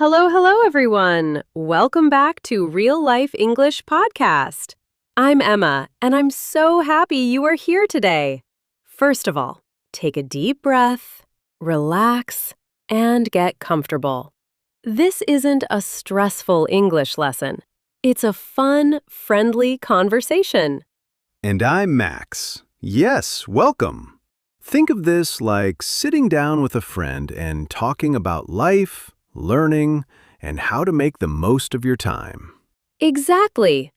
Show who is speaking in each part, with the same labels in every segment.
Speaker 1: Hello, hello, everyone. Welcome back to Real Life English Podcast. I'm Emma, and I'm so happy you are here today. First of all, take a deep breath, relax, and get comfortable. This isn't a stressful English lesson. It's a fun, friendly conversation.
Speaker 2: And I'm Max. Yes, welcome. Think of this like sitting down with a friend and talking about life, learning, and how to make the most of your time.
Speaker 1: Exactly.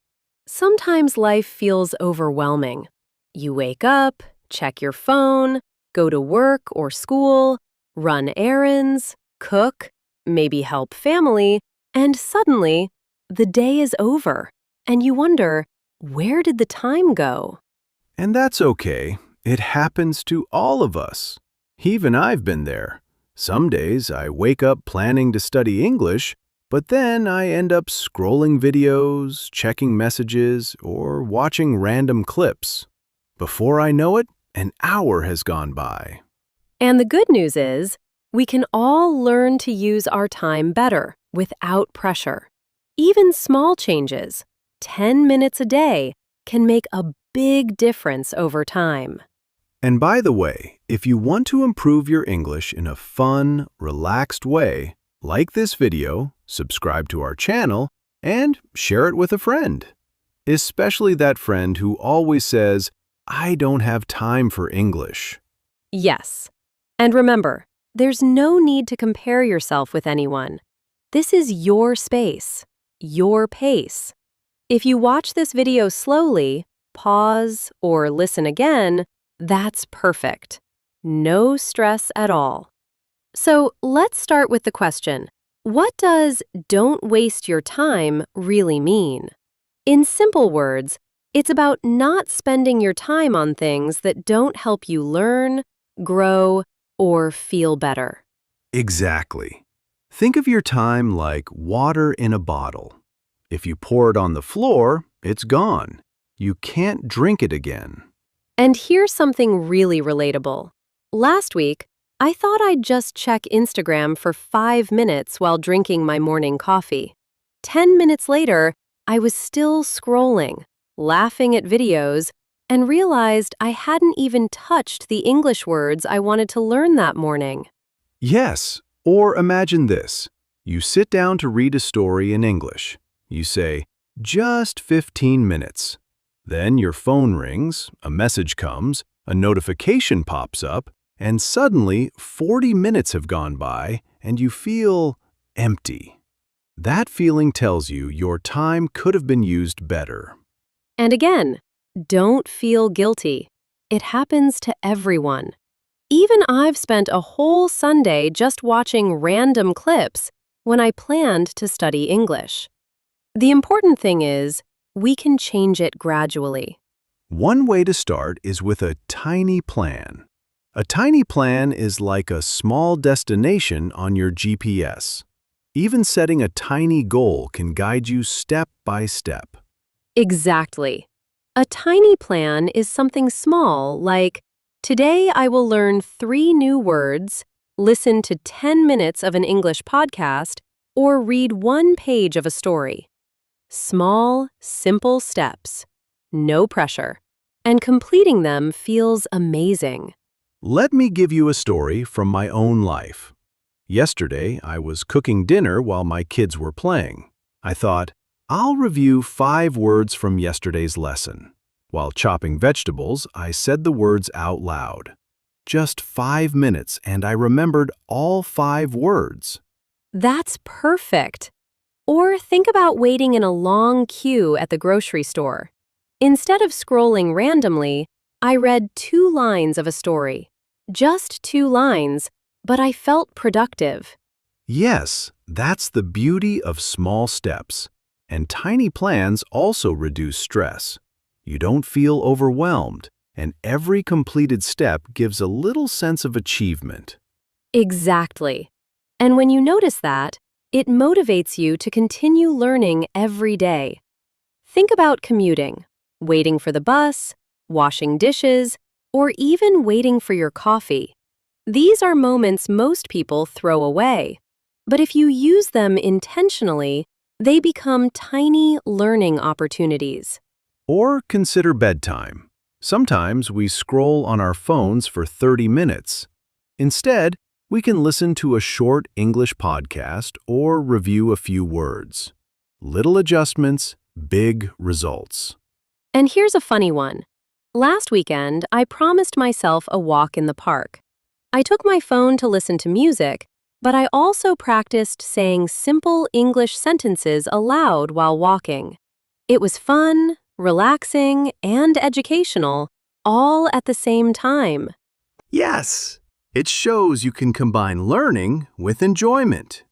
Speaker 1: Sometimes life feels overwhelming. You wake up, check your phone, go to work or school, run errands, cook, maybe help family, and suddenly, the day is over, and you wonder, where did the time go?
Speaker 2: And that's okay. It happens to all of us. Even I've been there. Some days I wake up planning to study English, but then I end up scrolling videos, checking messages, or watching random clips. Before I know it, an hour has gone by.
Speaker 1: And the good news is, we can all learn to use our time better, without pressure. Even small changes, 10 minutes a day, can make a big difference over time.
Speaker 2: And by the way, if you want to improve your English in a fun, relaxed way, like this video, subscribe to our channel, and share it with a friend. Especially that friend who always says, "I don't have time for English."
Speaker 1: Yes. And remember, there's no need to compare yourself with anyone. This is your space, your pace. If you watch this video slowly, pause, or listen again, that's perfect. No stress at all. So let's start with the question, what does "don't waste your time" really mean? In simple words, it's about not spending your time on things that don't help you learn, grow, or feel better.
Speaker 2: Exactly. Think of your time like water in a bottle. If you pour it on the floor, it's gone. You can't drink it again.
Speaker 1: And here's something really relatable. Last week, I thought I'd just check Instagram for 5 minutes while drinking my morning coffee. 10 minutes later, I was still scrolling, laughing at videos, and realized I hadn't even touched the English words I wanted to learn that morning.
Speaker 2: Yes, or imagine this. You sit down to read a story in English. You say, just 15 minutes. Then your phone rings, a message comes, a notification pops up, and suddenly 40 minutes have gone by and you feel empty. That feeling tells you your time could have been used better.
Speaker 1: And again, don't feel guilty. It happens to everyone. Even I've spent a whole Sunday just watching random clips when I planned to study English. The important thing is, we can change it gradually.
Speaker 2: One way to start is with a tiny plan. A tiny plan is like a small destination on your GPS. Even setting a tiny goal can guide you step by step.
Speaker 1: Exactly. A tiny plan is something small like, today I will learn 3 new words, listen to 10 minutes of an English podcast, or read 1 page of a story. Small, simple steps. No pressure. And completing them feels amazing.
Speaker 2: Let me give you a story from my own life. Yesterday, I was cooking dinner while my kids were playing. I thought, I'll review 5 words from yesterday's lesson. While chopping vegetables, I said the words out loud. Just 5 minutes, and I remembered all 5 words.
Speaker 1: That's perfect. Or think about waiting in a long queue at the grocery store. Instead of scrolling randomly, I read 2 lines of a story. Just 2 lines, but I felt productive.
Speaker 2: Yes, that's the beauty of small steps. And tiny plans also reduce stress. You don't feel overwhelmed, and every completed step gives a little sense of achievement.
Speaker 1: Exactly. And when you notice that, it motivates you to continue learning every day. Think about commuting, waiting for the bus, washing dishes, or even waiting for your coffee. These are moments most people throw away. But if you use them intentionally, they become tiny learning opportunities.
Speaker 2: Or consider bedtime. Sometimes we scroll on our phones for 30 minutes. Instead, we can listen to a short English podcast or review a few words. Little adjustments, big results.
Speaker 1: And here's a funny one. Last weekend, I promised myself a walk in the park. I took my phone to listen to music, but I also practiced saying simple English sentences aloud while walking. It was fun, relaxing, and educational, all at the same time.
Speaker 2: Yes, it shows you can combine learning with enjoyment.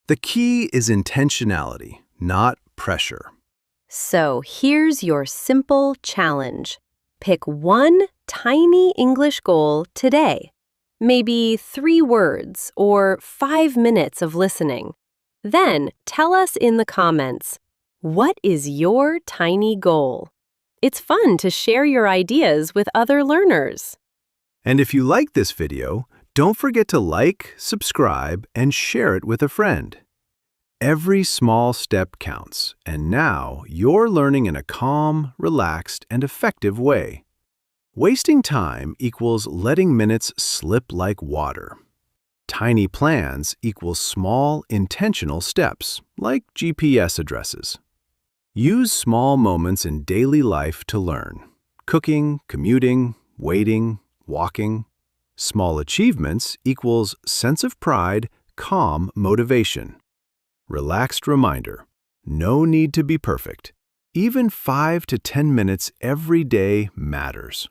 Speaker 2: The key is intentionality, not pressure.
Speaker 1: So here's your simple challenge. Pick one tiny English goal today. Maybe 3 words or 5 minutes of listening. Then tell us in the comments, what is your tiny goal? It's fun to share your ideas with other learners.
Speaker 2: And if you like this video, don't forget to like, subscribe, and share it with a friend. Every small step counts, and now you're learning in a calm, relaxed, and effective way. Wasting time equals letting minutes slip like water. Tiny plans equals small, intentional steps, like GPS addresses. Use small moments in daily life to learn. Cooking, commuting, waiting, walking. Small achievements equals sense of pride, calm motivation. Relaxed reminder, no need to be perfect. Even 5 to 10 minutes every day matters.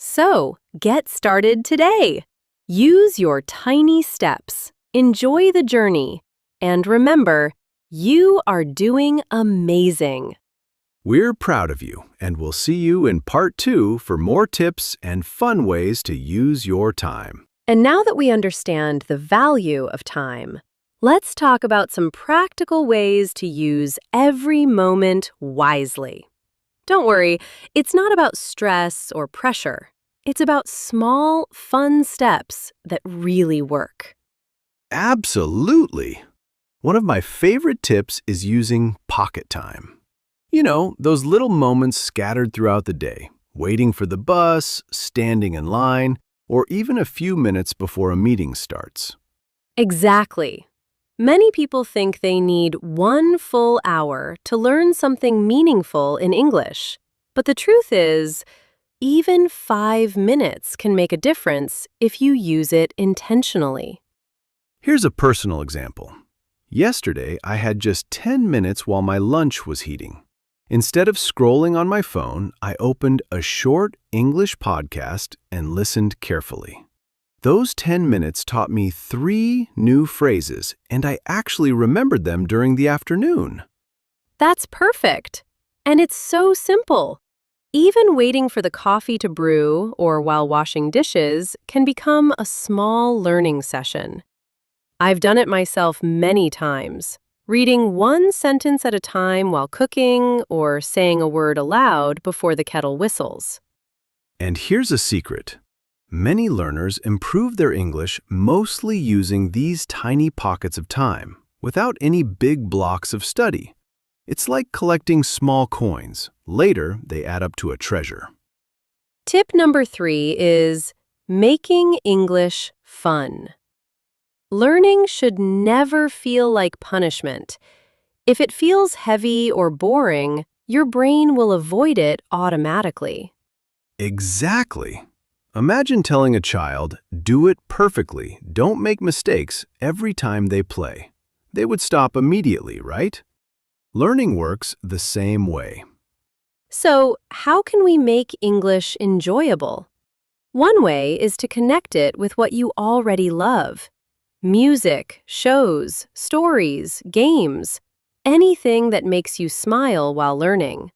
Speaker 1: So, get started today. Use your tiny steps. Enjoy the journey. And remember, you are doing amazing.
Speaker 2: We're proud of you, and we'll see you in part 2 for more tips and fun ways to use your time.
Speaker 1: And now that we understand the value of time, let's talk about some practical ways to use every moment wisely. Don't worry, it's not about stress or pressure. It's about small, fun steps that really work.
Speaker 2: Absolutely! One of my favorite tips is using pocket time. You know, those little moments scattered throughout the day, waiting for the bus, standing in line, or even a few minutes before a meeting starts.
Speaker 1: Exactly. Many people think they need 1 full hour to learn something meaningful in English. But the truth is, even 5 minutes can make a difference if you use it intentionally.
Speaker 2: Here's a personal example. Yesterday, I had just 10 minutes while my lunch was heating. Instead of scrolling on my phone, I opened a short English podcast and listened carefully. Those 10 minutes taught me 3 new phrases, and I actually remembered them during the afternoon.
Speaker 1: That's perfect. And it's so simple. Even waiting for the coffee to brew or while washing dishes can become a small learning session. I've done it myself many times. Reading 1 sentence at a time while cooking or saying a word aloud before the kettle whistles.
Speaker 2: And here's a secret. Many learners improve their English mostly using these tiny pockets of time, without any big blocks of study. It's like collecting small coins. Later, they add up to a treasure.
Speaker 1: Tip number 3 is making English fun. Learning should never feel like punishment. If it feels heavy or boring, your brain will avoid it automatically.
Speaker 2: Exactly. Imagine telling a child, do it perfectly, don't make mistakes every time they play. They would stop immediately, right? Learning works the same way.
Speaker 1: So, how can we make English enjoyable? One way is to connect it with what you already love. Music, shows, stories, games, anything that makes you smile while learning.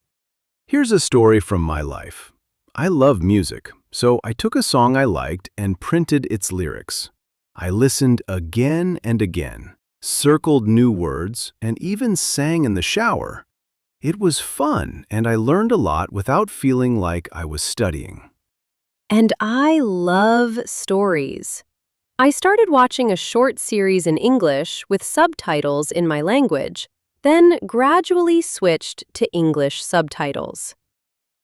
Speaker 2: Here's a story from my life. I love music, so I took a song I liked and printed its lyrics. I listened again and again, circled new words, and even sang in the shower. It was fun, and I learned a lot without feeling like I was studying.
Speaker 1: And I love stories. I started watching a short series in English with subtitles in my language, then gradually switched to English subtitles.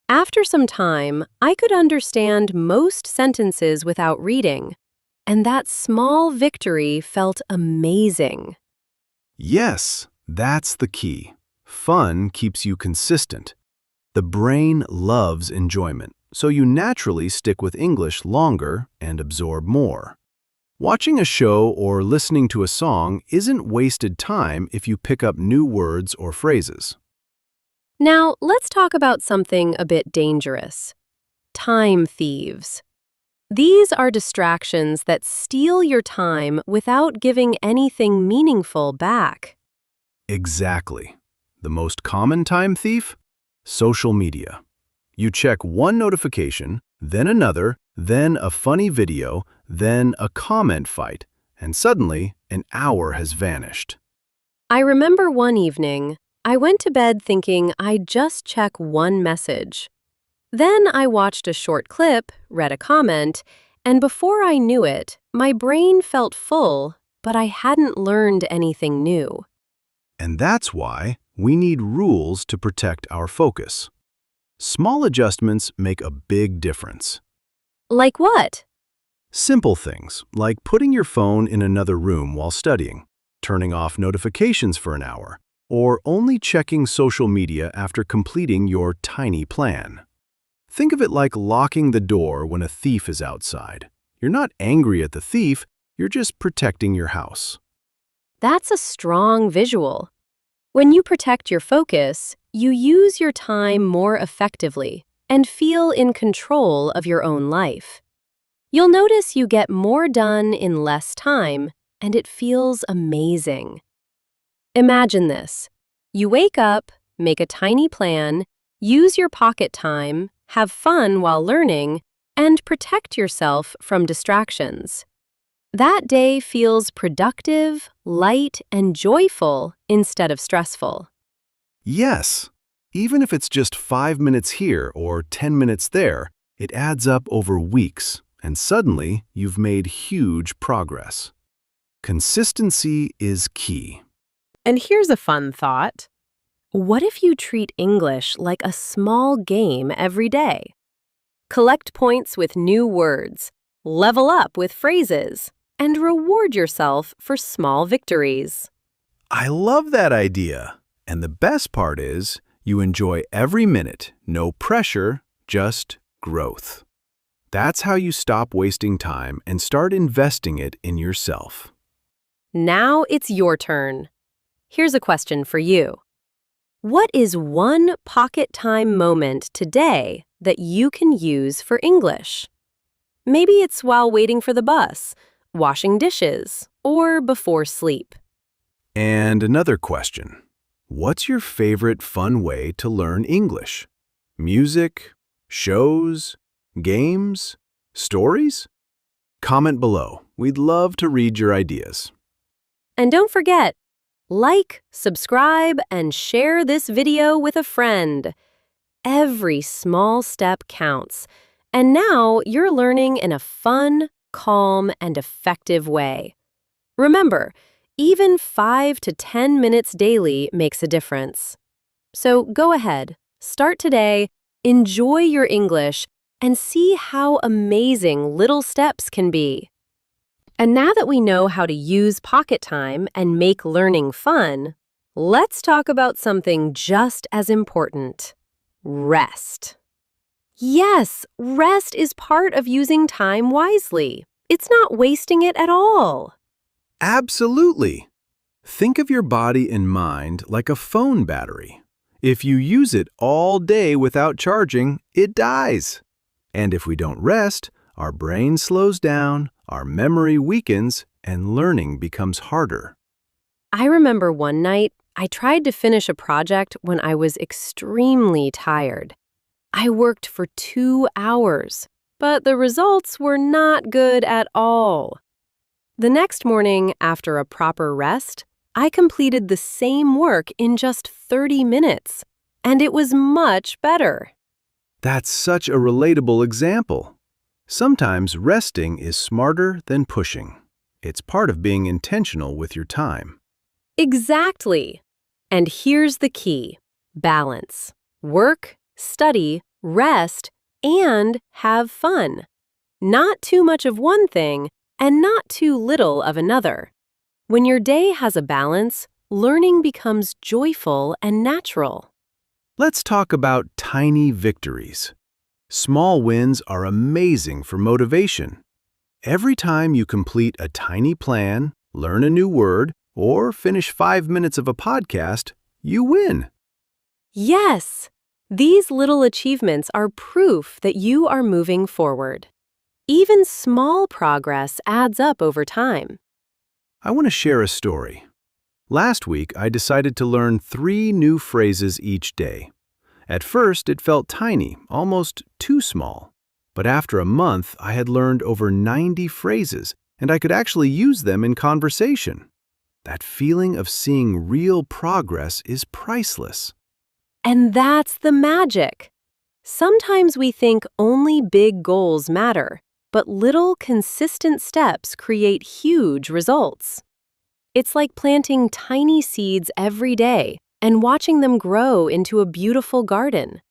Speaker 1: After some time, I could understand most sentences without reading, and that small victory felt amazing.
Speaker 2: Yes, that's the key. Fun keeps you consistent. The brain loves enjoyment, so you naturally stick with English longer and absorb more. Watching a show or listening to a song isn't wasted time if you pick up new words or phrases.
Speaker 1: Now, let's talk about something a bit dangerous. Time thieves. These are distractions that steal your time without giving anything meaningful back.
Speaker 2: Exactly. The most common time thief? Social media. You check one notification, then another, then a funny video, then a comment fight, and suddenly an hour has vanished.
Speaker 1: I remember one evening, I went to bed thinking I'd just check one message. Then I watched a short clip, read a comment, and before I knew it, my brain felt full, but I hadn't learned anything new.
Speaker 2: And that's why we need rules to protect our focus. Small adjustments make a big difference.
Speaker 1: Like what?
Speaker 2: Simple things, like putting your phone in another room while studying, turning off notifications for an hour, or only checking social media after completing your tiny plan. Think of it like locking the door when a thief is outside. You're not angry at the thief, you're just protecting your house.
Speaker 1: That's a strong visual. When you protect your focus, you use your time more effectively and feel in control of your own life. You'll notice you get more done in less time, and it feels amazing. Imagine this. You wake up, make a tiny plan, use your pocket time, have fun while learning, and protect yourself from distractions. That day feels productive, light, and joyful instead of stressful.
Speaker 2: Yes, even if it's just 5 minutes here or 10 minutes there, it adds up over weeks, and suddenly you've made huge progress. Consistency is key.
Speaker 1: And here's a fun thought. What if you treat English like a small game every day? Collect points with new words, level up with phrases, and reward yourself for small victories.
Speaker 2: I love that idea. And the best part is, you enjoy every minute, no pressure, just growth. That's how you stop wasting time and start investing it in yourself.
Speaker 1: Now it's your turn. Here's a question for you. What is one pocket time moment today that you can use for English? Maybe it's while waiting for the bus, washing dishes, or before sleep.
Speaker 2: And another question. What's your favorite fun way to learn English? Music, shows, games, stories? Comment below. We'd love to read your ideas.
Speaker 1: And don't forget, like, subscribe, and share this video with a friend. Every small step counts, and now you're learning in a fun, calm, and effective way. Remember, even 5 to 10 minutes daily makes a difference. So go ahead, start today, enjoy your English, and see how amazing little steps can be. And now that we know how to use pocket time and make learning fun, let's talk about something just as important: rest. Yes, rest is part of using time wisely. It's not wasting it at all.
Speaker 2: Absolutely. Think of your body and mind like a phone battery. If you use it all day without charging, it dies. And if we don't rest, our brain slows down, our memory weakens, and learning becomes harder.
Speaker 1: I remember one night, I tried to finish a project when I was extremely tired. I worked for 2 hours, but the results were not good at all. The next morning, after a proper rest, I completed the same work in just 30 minutes, and it was much better.
Speaker 2: That's such a relatable example. Sometimes resting is smarter than pushing. It's part of being intentional with your time.
Speaker 1: Exactly. And here's the key: balance. Work, study, rest, and have fun. Not too much of one thing and not too little of another. When your day has a balance, learning becomes joyful and natural.
Speaker 2: Let's talk about tiny victories. Small wins are amazing for motivation. Every time you complete a tiny plan, learn a new word, or finish 5 minutes of a podcast, you win.
Speaker 1: Yes, these little achievements are proof that you are moving forward. Even small progress adds up over time.
Speaker 2: I want to share a story. Last week, I decided to learn 3 new phrases each day. At first, it felt tiny, almost too small. But after a month, I had learned over 90 phrases, and I could actually use them in conversation. That feeling of seeing real progress is priceless.
Speaker 1: And that's the magic. Sometimes we think only big goals matter, but little consistent steps create huge results. It's like planting tiny seeds every day and watching them grow into a beautiful garden.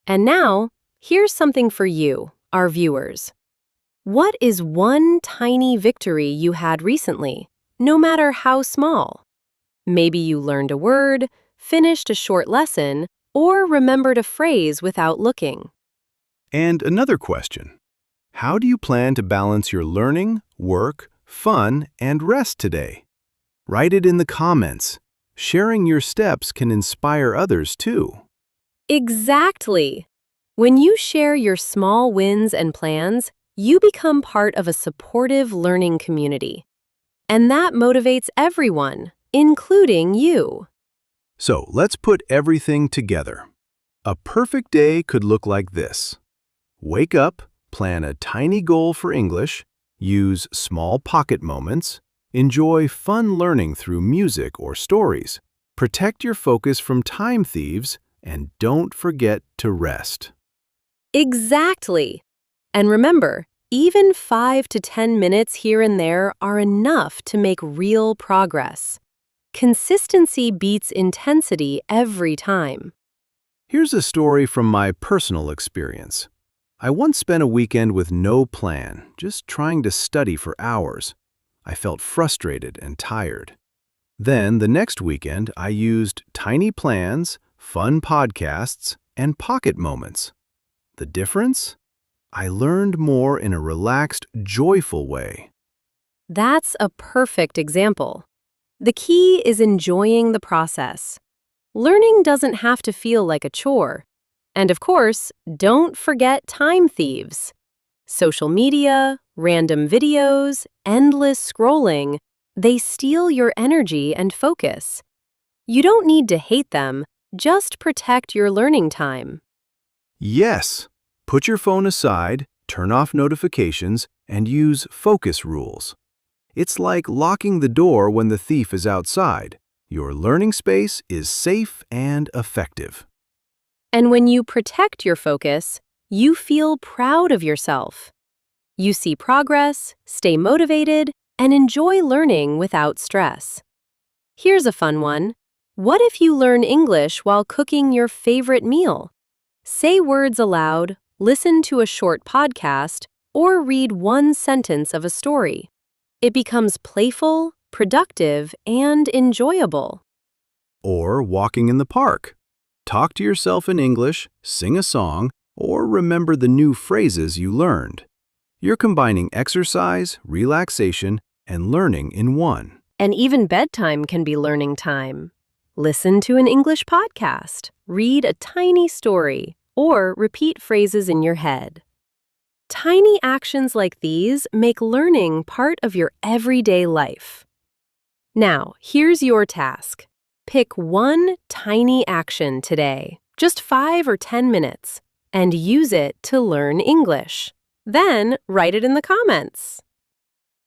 Speaker 1: And now, here's something for you, our viewers. What is one tiny victory you had recently, no matter how small? Maybe you learned a word, finished a short lesson, or remembered a phrase without looking.
Speaker 2: And another question. How do you plan to balance your learning, work, fun, and rest today? Write it in the comments. Sharing your steps can inspire others too.
Speaker 1: Exactly. When you share your small wins and plans, you become part of a supportive learning community. And that motivates everyone, including you.
Speaker 2: So let's put everything together. A perfect day could look like this. Wake up, plan a tiny goal for English, use small pocket moments, enjoy fun learning through music or stories, protect your focus from time thieves, and don't forget to rest.
Speaker 1: Exactly. And remember, even 5 to 10 minutes here and there are enough to make real progress. Consistency beats intensity every time.
Speaker 2: Here's a story from my personal experience. I once spent a weekend with no plan, just trying to study for hours. I felt frustrated and tired. Then, the next weekend, I used tiny plans, fun podcasts, and pocket moments. The difference? I learned more in a relaxed, joyful way.
Speaker 1: That's a perfect example. The key is enjoying the process. Learning doesn't have to feel like a chore. And of course, don't forget time thieves. Social media, random videos, endless scrolling, they steal your energy and focus. You don't need to hate them, just protect your learning time.
Speaker 2: Yes, put your phone aside, turn off notifications, and use focus rules. It's like locking the door when the thief is outside. Your learning space is safe and effective.
Speaker 1: And when you protect your focus, you feel proud of yourself. You see progress, stay motivated, and enjoy learning without stress. Here's a fun one. What if you learn English while cooking your favorite meal? Say words aloud, listen to a short podcast, or read one sentence of a story. It becomes playful, productive, and enjoyable.
Speaker 2: Or walking in the park. Talk to yourself in English, sing a song, or remember the new phrases you learned. You're combining exercise, relaxation, and learning in one.
Speaker 1: And even bedtime can be learning time. Listen to an English podcast, read a tiny story, or repeat phrases in your head. Tiny actions like these make learning part of your everyday life. Now, here's your task. Pick one tiny action today, just 5 or 10 minutes, and use it to learn English. Then, write it in the comments.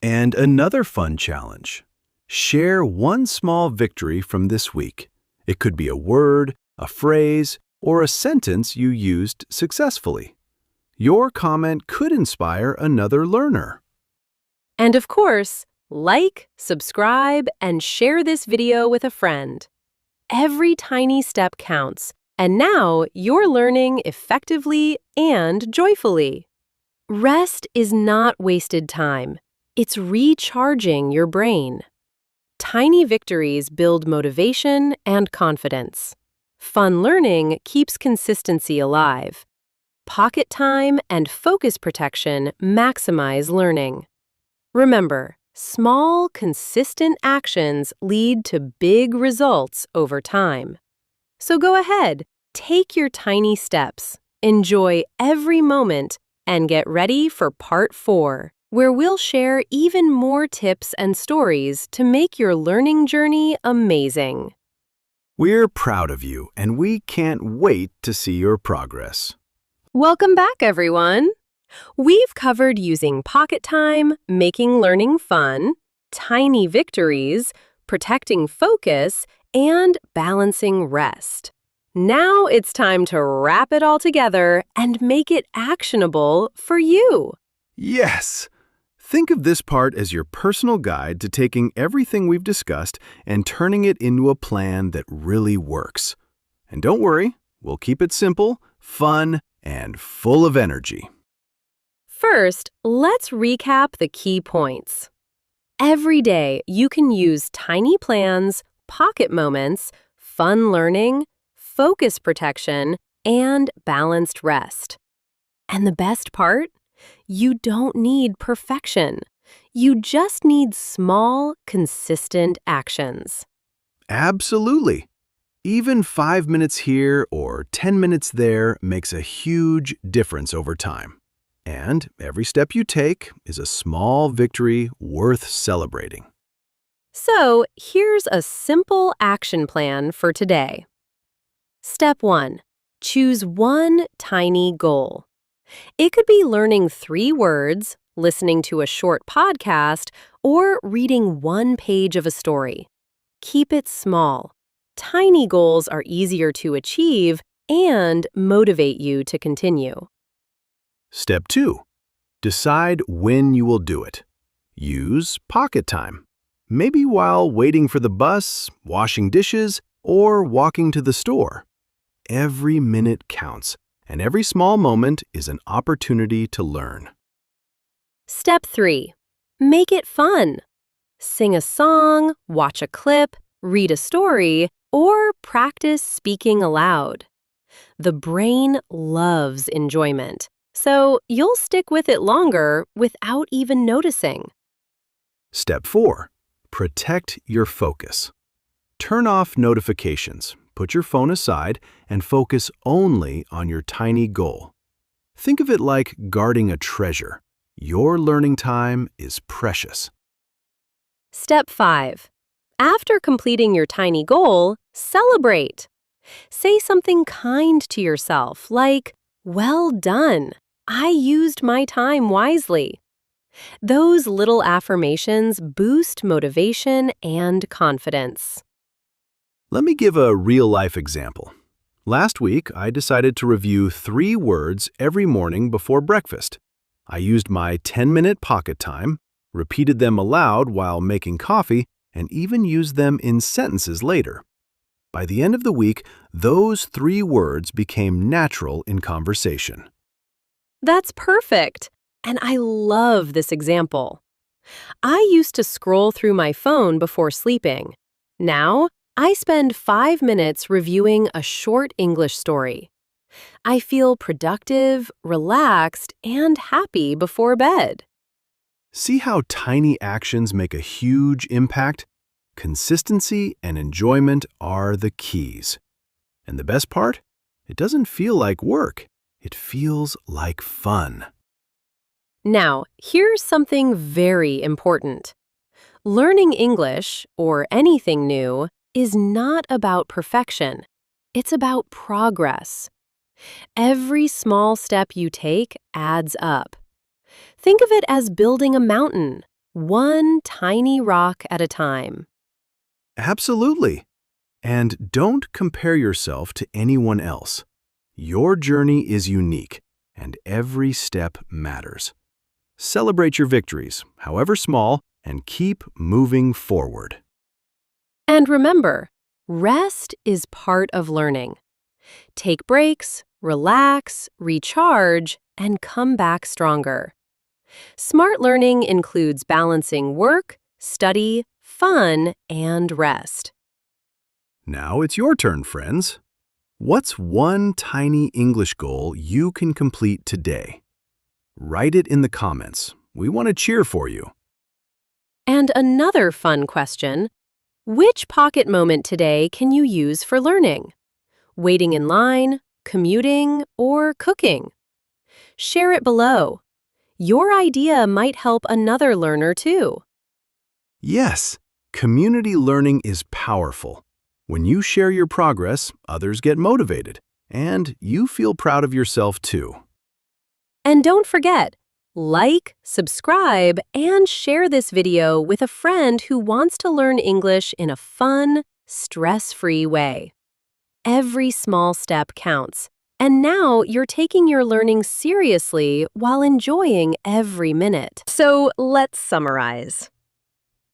Speaker 2: And another fun challenge. Share one small victory from this week. It could be a word, a phrase, or a sentence you used successfully. Your comment could inspire another learner.
Speaker 1: And of course, Like, subscribe, and share this video with a friend. Every tiny step counts, and now you're learning effectively and joyfully. Rest is not wasted time. It's recharging your brain. Tiny victories build motivation and confidence. Fun learning keeps consistency alive. Pocket time and focus protection maximize learning. Remember, small, consistent actions lead to big results over time. So go ahead, take your tiny steps, enjoy every moment, and get ready for Part 4, where we'll share even more tips and stories to make your learning journey amazing.
Speaker 2: We're proud of you, and we can't wait to see your progress.
Speaker 1: Welcome back, everyone! We've covered using pocket time, making learning fun, tiny victories, protecting focus, and balancing rest. Now it's time to wrap it all together and make it actionable for you.
Speaker 2: Yes! Think of this part as your personal guide to taking everything we've discussed and turning it into a plan that really works. And don't worry, we'll keep it simple, fun, and full of energy.
Speaker 1: First, let's recap the key points. Every day, you can use tiny plans, pocket moments, fun learning, focus protection, and balanced rest. And the best part? You don't need perfection. You just need small, consistent actions.
Speaker 2: Absolutely. Even 5 minutes here or 10 minutes there makes a huge difference over time. And every step you take is a small victory worth celebrating.
Speaker 1: So, here's a simple action plan for today. Step 1. Choose one tiny goal. It could be learning 3 words, listening to a short podcast, or reading 1 page of a story. Keep it small. Tiny goals are easier to achieve and motivate you to continue.
Speaker 2: Step 2. Decide when you will do it. Use pocket time. Maybe while waiting for the bus, washing dishes, or walking to the store. Every minute counts, and every small moment is an opportunity to learn.
Speaker 1: Step 3. Make it fun. Sing a song, watch a clip, read a story, or practice speaking aloud. The brain loves enjoyment, so you'll stick with it longer without even noticing.
Speaker 2: Step 4. Protect your focus. Turn off notifications, put your phone aside, and focus only on your tiny goal. Think of it like guarding a treasure. Your learning time is precious.
Speaker 1: Step 5. After completing your tiny goal, celebrate. Say something kind to yourself like, "Well done. I used my time wisely." Those little affirmations boost motivation and confidence.
Speaker 2: Let me give a real-life example. Last week, I decided to review 3 words every morning before breakfast. I used my 10-minute pocket time, repeated them aloud while making coffee, and even used them in sentences later. By the end of the week, those 3 words became natural in conversation.
Speaker 1: That's perfect, and I love this example. I used to scroll through my phone before sleeping. Now, I spend 5 minutes reviewing a short English story. I feel productive, relaxed, and happy before bed.
Speaker 2: See how tiny actions make a huge impact? Consistency and enjoyment are the keys. And the best part? It doesn't feel like work. It feels like fun.
Speaker 1: Now, here's something very important. Learning English, or anything new, is not about perfection. It's about progress. Every small step you take adds up. Think of it as building a mountain, one tiny rock at a time.
Speaker 2: Absolutely. And don't compare yourself to anyone else. Your journey is unique, and every step matters. Celebrate your victories, however small, and keep moving forward.
Speaker 1: And remember, rest is part of learning. Take breaks, relax, recharge, and come back stronger. Smart learning includes balancing work, study, fun, and rest.
Speaker 2: Now it's your turn, friends. What's one tiny English goal you can complete today? Write it in the comments. We want to cheer for you.
Speaker 1: And another fun question: which pocket moment today can you use for learning? Waiting in line, commuting, or cooking? Share it below. Your idea might help another learner too.
Speaker 2: Yes, community learning is powerful. When you share your progress, others get motivated, and you feel proud of yourself too.
Speaker 1: And don't forget, like, subscribe, and share this video with a friend who wants to learn English in a fun, stress-free way. Every small step counts, and now you're taking your learning seriously while enjoying every minute. So let's summarize.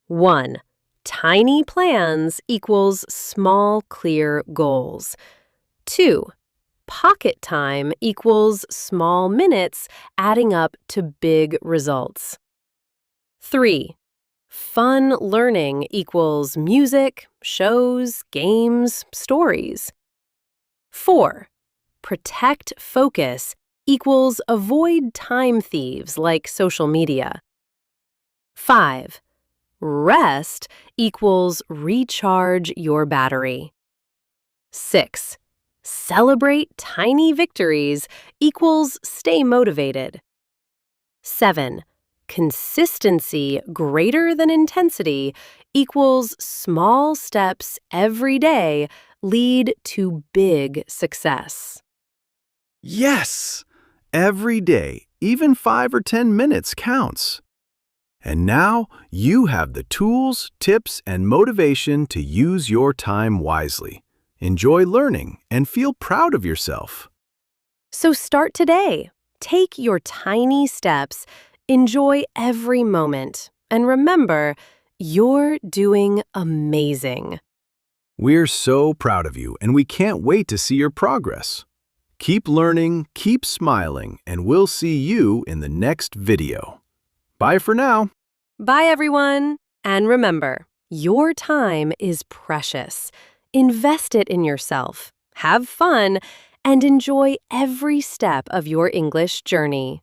Speaker 1: 1. Tiny plans equals small, clear goals. 2. Pocket time equals small minutes adding up to big results. 3. Fun learning equals music, shows, games, stories. 4. Protect focus equals avoid time thieves like social media. 5. Rest equals recharge your battery. 6. Celebrate tiny victories equals stay motivated. 7. Consistency greater than intensity equals small steps every day lead to big success.
Speaker 2: Yes! Every day, even 5 or 10 minutes counts. And now you have the tools, tips, and motivation to use your time wisely. Enjoy learning and feel proud of yourself.
Speaker 1: So start today. Take your tiny steps, enjoy every moment, and remember, you're doing amazing.
Speaker 2: We're so proud of you, and we can't wait to see your progress. Keep learning, keep smiling, and we'll see you in the next video. Bye for now.
Speaker 1: Bye, everyone. And remember, your time is precious. Invest it in yourself, have fun, and enjoy every step of your English journey.